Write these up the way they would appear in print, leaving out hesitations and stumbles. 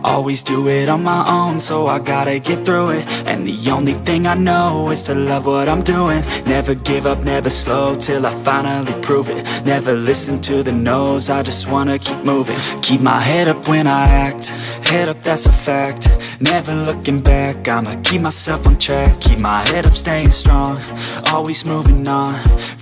Always do it on my own, so I gotta get through it. And the only thing I know is to love what I'm doing. Never give up, never slow, till I finally prove it. Never listen to the no's, I just wanna keep moving. Keep my head up when I act, head up, that's a fact. Never looking back, I'ma keep myself on track. Keep my head up, staying strong, always moving on.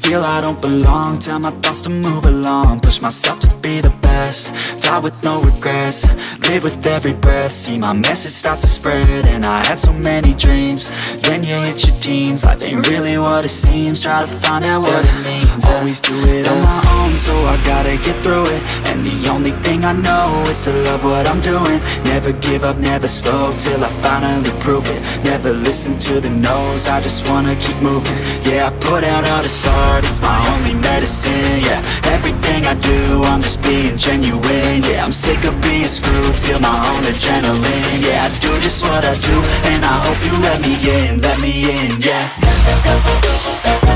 Feel I don't belong, tell my thoughts to move along. Push myself to be the best, die with no regrets. Live with every breath, see my message start to spread. And I had so many dreams, then you hit your teens. Life ain't really what it seems, try to find out what it means. Always do it on my own, so I gotta get through it. And the only thing I know is to love what I'm doing. Never give up, never slow, till I finally prove it. Never listen to the no's, I just wanna keep moving. Yeah, I put out all this art, it's my only medicine. Yeah, everything I do, I'm just being genuine. Yeah, I'm sick of being screwed, feel my own adrenaline. Yeah, I do just what I do, and I hope you let me in, yeah.